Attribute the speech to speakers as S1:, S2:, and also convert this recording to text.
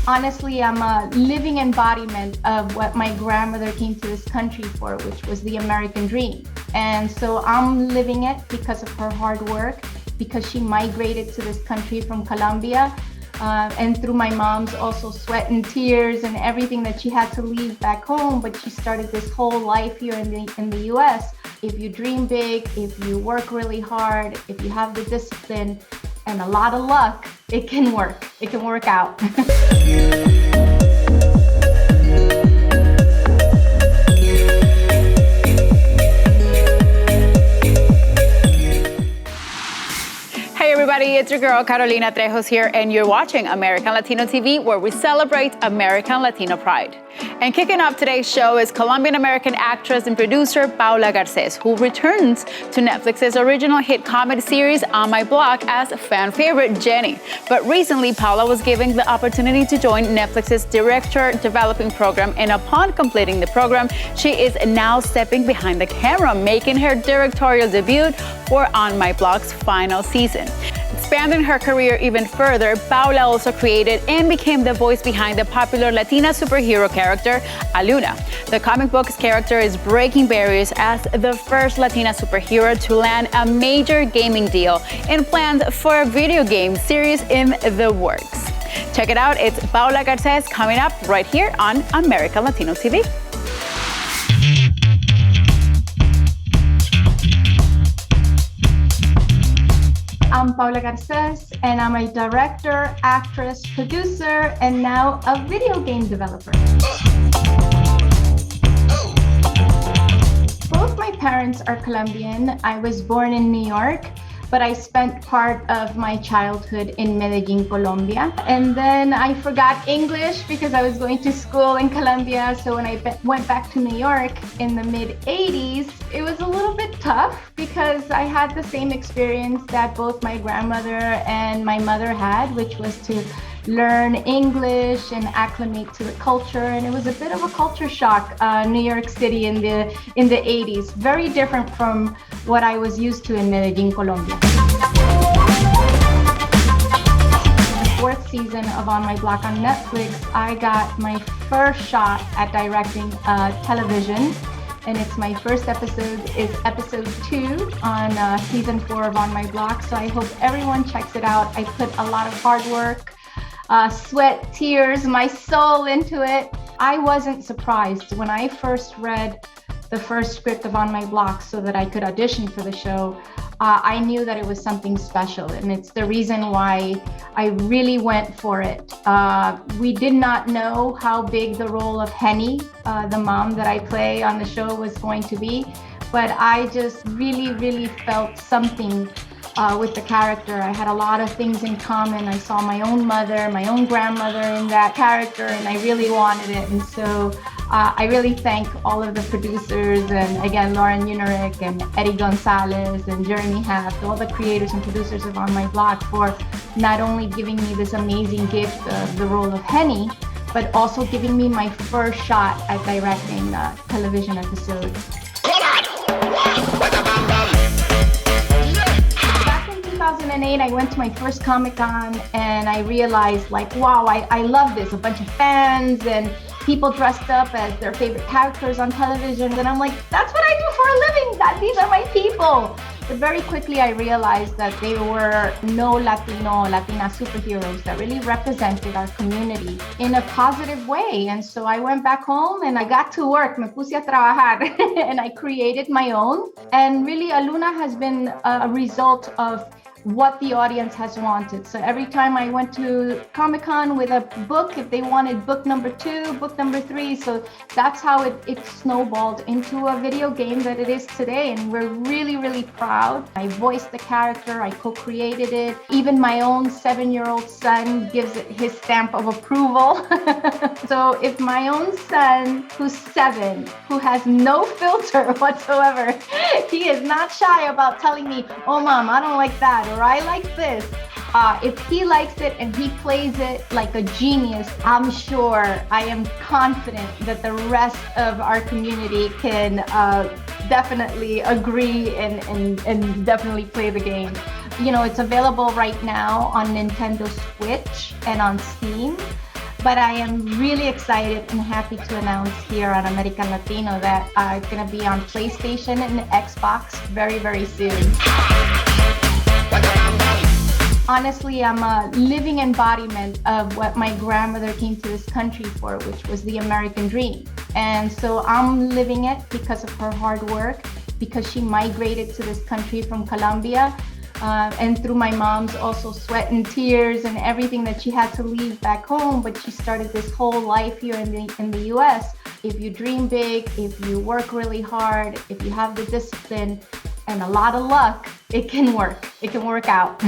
S1: Honestly, I'm a living embodiment of what my grandmother came to this country for, which was the American dream. And so I'm living it because of her hard work, because she migrated to this country from Colombia, and through my mom's also sweat and tears and everything that she had to leave back home, but she started this whole life here in the US. If you dream big, if you work really hard, if you have the discipline and a lot of luck, it can work. It can work out.
S2: Hey everybody, it's your girl Carolina Trejos here, and you're watching American Latino TV, where we celebrate American Latino pride. And kicking off today's show is Colombian-American actress and producer Paula Garces, who returns to Netflix's original hit comedy series On My Block as fan favorite Geny. But recently, Paula was given the opportunity to join Netflix's Directorial Developing program, and upon completing the program, she is now stepping behind the camera, making her directorial debut for On My Block's final season. Expanding her career even further, Paula also created and became the voice behind the popular Latina superhero character, Aluna. The comic book's character is breaking barriers as the first Latina superhero to land a major gaming deal and plans for a video game series in the works. Check it out, it's Paula Garces coming up right here on American Latino TV.
S1: I'm Paula Garces, and I'm a director, actress, producer, and now a video game developer. Both my parents are Colombian. I was born in New York, but I spent part of my childhood in Medellin, Colombia. And then I forgot English because I was going to school in Colombia. So when I went back to New York in the mid-'80s, it was a little bit tough because I had the same experience that both my grandmother and my mother had, which was to learn English and acclimate to the culture. And it was a bit of a culture shock, New York City in the 80s. Very different from what I was used to in Medellin, Colombia. Fourth season of On My Block on Netflix, I got my first shot at directing television. And it's my first episode, is episode 2 on season 4 of On My Block. So I hope everyone checks it out. I put a lot of hard work, sweat, tears, my soul into it. I wasn't surprised when I first read the first script of On My Block so that I could audition for the show. I knew that it was something special, and it's the reason why I really went for it. We did not know how big the role of Geny, the mom that I play on the show, was going to be, but I just really felt something with the character. I had a lot of things in common. I saw my own mother, my own grandmother in that character, and I really wanted it. And so I really thank all of the producers, and again, Lauren Unerick and Eddie Gonzalez and Jeremy Haft, all the creators and producers of On My Block, for not only giving me this amazing gift of the role of Geny, but also giving me my first shot at directing a television episode. Back in 2008, I went to my first Comic-Con, and I realized, like, wow, I love this. A bunch of fans and people dressed up as their favorite characters on television. And I'm like, that's what I do for a living. These are my people. But very quickly, I realized that there were no Latina superheroes that really represented our community in a positive way. And so I went back home and I got to work. Me puse a trabajar and I created my own. And really, Aluna has been a result of what the audience has wanted. So every time I went to Comic-Con with a book, if they wanted book number 2, book number 3, so that's how it snowballed into a video game that it is today. And we're really proud. I voiced the character, I co-created it. Even my own 7-year-old son gives it his stamp of approval. So if my own son, who's 7, who has no filter whatsoever, he is not shy about telling me, oh mom, I don't like that, or I like this. If he likes it and he plays it like a genius, I'm sure, I am confident that the rest of our community can definitely agree and definitely play the game. You know, it's available right now on Nintendo Switch and on Steam. But I am really excited and happy to announce here on American Latino that it's going to be on PlayStation and Xbox very, very soon. Honestly, I'm a living embodiment of what my grandmother came to this country for, which was the American dream. And so I'm living it because of her hard work, because she migrated to this country from Colombia, and through my mom's also sweat and tears and everything that she had to leave back home, but she started this whole life here in the US. If you dream big, if you work really hard, if you have the discipline and a lot of luck, it can work out.